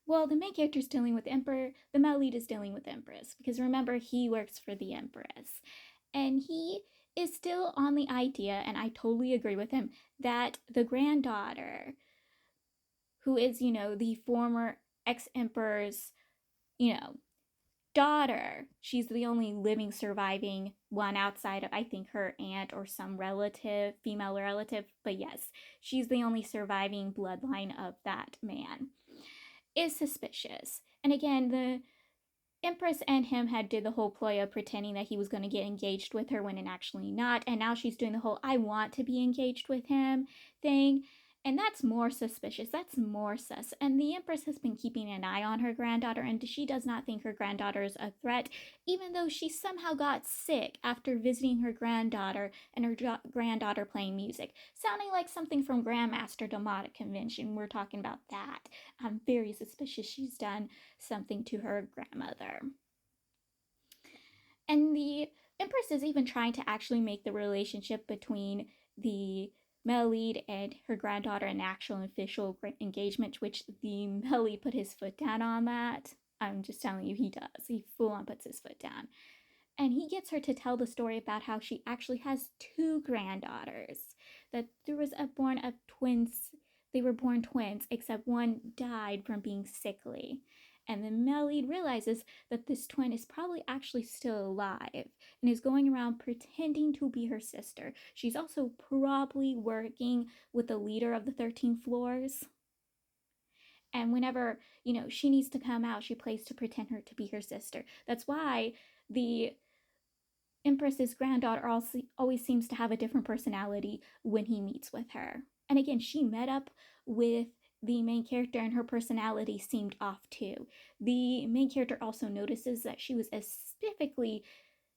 Well, the main character is dealing with the Emperor, the male lead is dealing with the Empress, because remember, he works for the Empress. And he is still on the idea, and I totally agree with him, that the granddaughter, who is, the former ex-emperor's, you know, daughter, she's the only living surviving one outside of, I think, her aunt or some relative, female relative, but yes, she's the only surviving bloodline of that man, is suspicious. And again, the Empress and him had did the whole ploy of pretending that he was going to get engaged with her when it actually not, and now she's doing the whole I want to be engaged with him thing, and that's more suspicious. That's more sus. And the Empress has been keeping an eye on her granddaughter, and she does not think her granddaughter is a threat, even though she somehow got sick after visiting her granddaughter and her granddaughter playing music, sounding like something from Grandmaster Demonic Convention. We're talking about that. I'm very suspicious she's done something to her grandmother. And the Empress is even trying to actually make the relationship between the male lead and her granddaughter an actual official engagement, which the male lead put his foot down on that. I'm just telling you, he does. He full on puts his foot down. And he gets her to tell the story about how she actually has two granddaughters. That there was a born of twins. They were born twins, except one died from being sickly. And the male lead realizes that this twin is probably actually still alive and is going around pretending to be her sister. She's also probably working with the leader of the 13 floors. And whenever, she needs to come out, she plays to pretend her to be her sister. That's why the Empress's granddaughter also always seems to have a different personality when he meets with her. And again, she met up with the main character and her personality seemed off too. The main character also notices that she was a specifically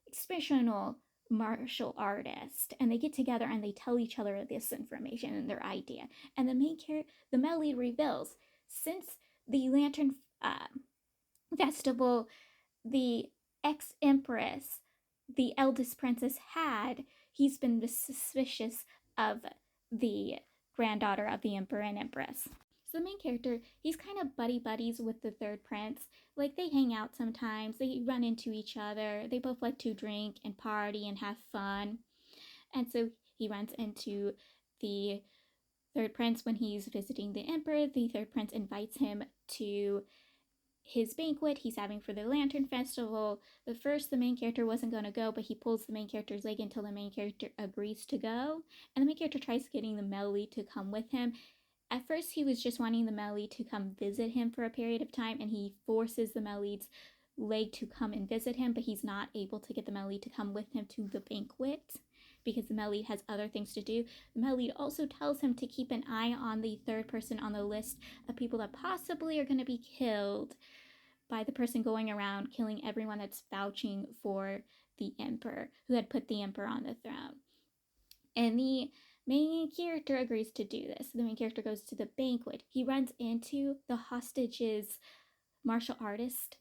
exceptional martial artist, and they get together and they tell each other this information and their idea. And the male lead reveals, since the Lantern Festival, the ex-empress, the eldest princess, he's been suspicious of the granddaughter of the emperor and empress. So the main character, he's kind of buddies with the third prince. Like, they hang out sometimes, they run into each other, they both like to drink and party and have fun. And so he runs into the third prince when he's visiting the emperor. The third prince invites him to his banquet he's having for the Lantern Festival. The main character wasn't going to go, but he pulls the main character's leg until the main character agrees to go. And the main character tries getting the male lead to come with him. At first, he was just wanting the male lead to come visit him for a period of time, and he forces the male lead's leg to come and visit him, but he's not able to get the male lead to come with him to the banquet because the male lead has other things to do. The male lead also tells him to keep an eye on the third person on the list of people that possibly are going to be killed by the person going around killing everyone that's vouching for the emperor, who had put the emperor on the throne. And the main character agrees to do this. The main character goes to the banquet. He runs into the hostage's martial artist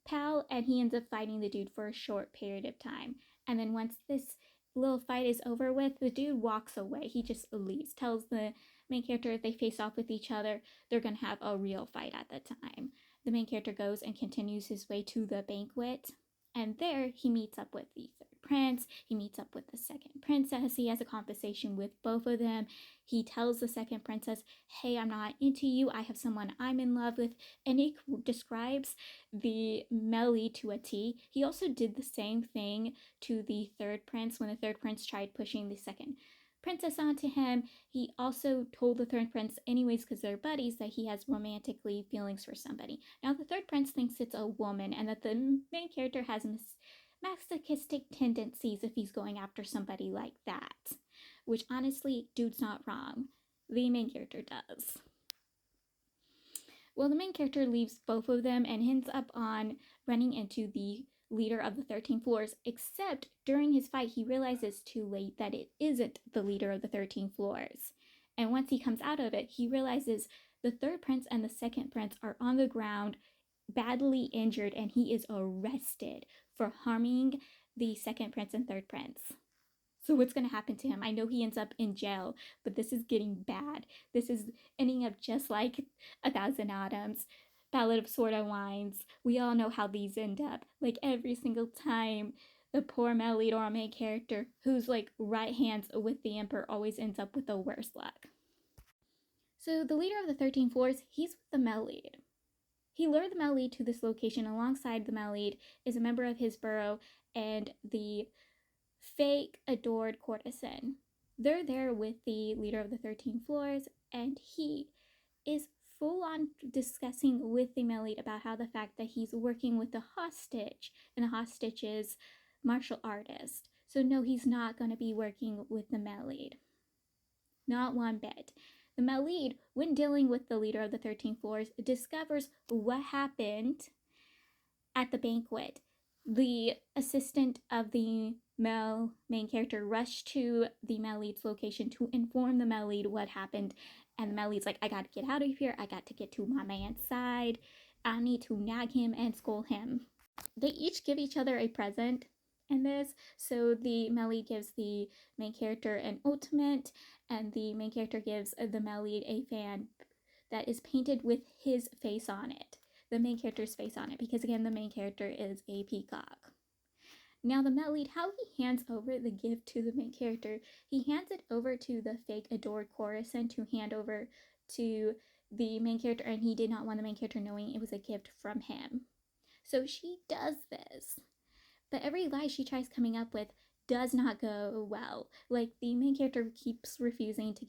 pal, and he ends up fighting the dude for a short period of time. And then once this little fight is over with, the dude walks away. He just leaves, tells the main character if they face off with each other, they're going to have a real fight at the time. The main character goes and continues his way to the banquet, and there he meets up with the third prince. He meets up with the second princess. He has a conversation with both of them. He tells the second princess, hey, I'm not into you, I have someone I'm in love with, and he describes the male lead to a T. He also did the same thing to the third prince when the third prince tried pushing the second princess onto him. He also told the third prince, anyways, because they're buddies, that he has romantically feelings for somebody. Now, the third prince thinks it's a woman and that the main character has masochistic tendencies if he's going after somebody like that. Which, honestly, dude's not wrong. The main character does. Well, the main character leaves both of them and ends up on running into the leader of the 13 floors, except during his fight he realizes too late that it isn't the leader of the 13 floors. And once he comes out of it, he realizes the third prince and the second prince are on the ground badly injured, and he is arrested for harming the second prince and third prince. So what's going to happen to him? I know he ends up in jail, but this is getting bad. This is ending up just like A Thousand Autumns, Ballad of Sword and Wines. We all know how these end up. Like every single time, the poor male lead or main character who's like right hands with the emperor always ends up with the worst luck. So the leader of the 13 Floors, he's with the male lead. He lured the male lead to this location. Alongside the male lead is a member of his borough and the fake adored courtesan. They're there with the leader of the 13 Floors, and he is full on discussing with the male lead about how the fact that he's working with the hostage, and the hostage is martial artist. So no, he's not going to be working with the male lead. Not one bit. The male lead, when dealing with the leader of the 13 Floors, discovers what happened at the banquet. The assistant of the male main character rushed to the male lead's location to inform the male lead what happened. And the male lead's like, I gotta get out of here. I got to get to my man's side. I need to nag him and scold him. They each give each other a present in this. So the male lead gives the main character an ultimate, and the main character gives the male lead a fan that is painted with his face on it. The main character's face on it, because again, the main character is a peacock. Now the male lead, how he hands over the gift to the main character, he hands it over to the fake adored courtesan to hand over to the main character, and he did not want the main character knowing it was a gift from him. So she does this, but every lie she tries coming up with does not go well. Like, the main character keeps refusing to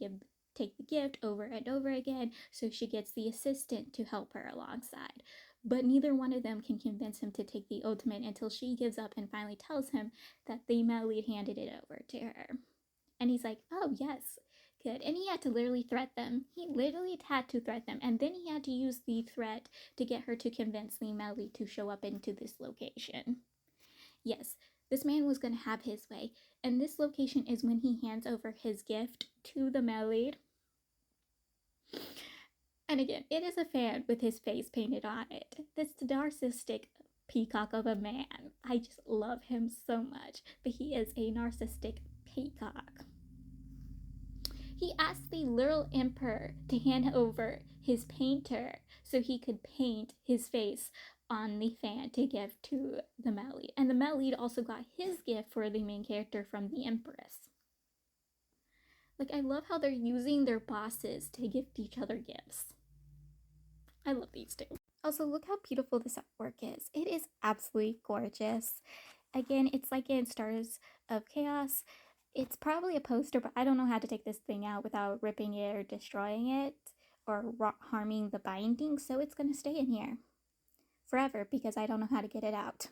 take the gift over and over again, so she gets the assistant to help her alongside. But neither one of them can convince him to take the ultimate until she gives up and finally tells him that the male lead handed it over to her. And he's like, oh yes, good. And he had to literally threat them. He literally had to threat them. And then he had to use the threat to get her to convince the male lead to show up into this location. Yes, this man was going to have his way. And this location is when he hands over his gift to the male lead. And again, it is a fan with his face painted on it. This narcissistic peacock of a man. I just love him so much. But he is a narcissistic peacock. He asked the literal emperor to hand over his painter so he could paint his face on the fan to give to the male lead. And the male lead also got his gift for the main character from the empress. Like, I love how they're using their bosses to gift each other gifts. I love these two. Also, look how beautiful this artwork is. It is absolutely gorgeous. Again, it's like in Stars of Chaos. It's probably a poster, but I don't know how to take this thing out without ripping it or destroying it or harming the binding, so it's going to stay in here forever because I don't know how to get it out.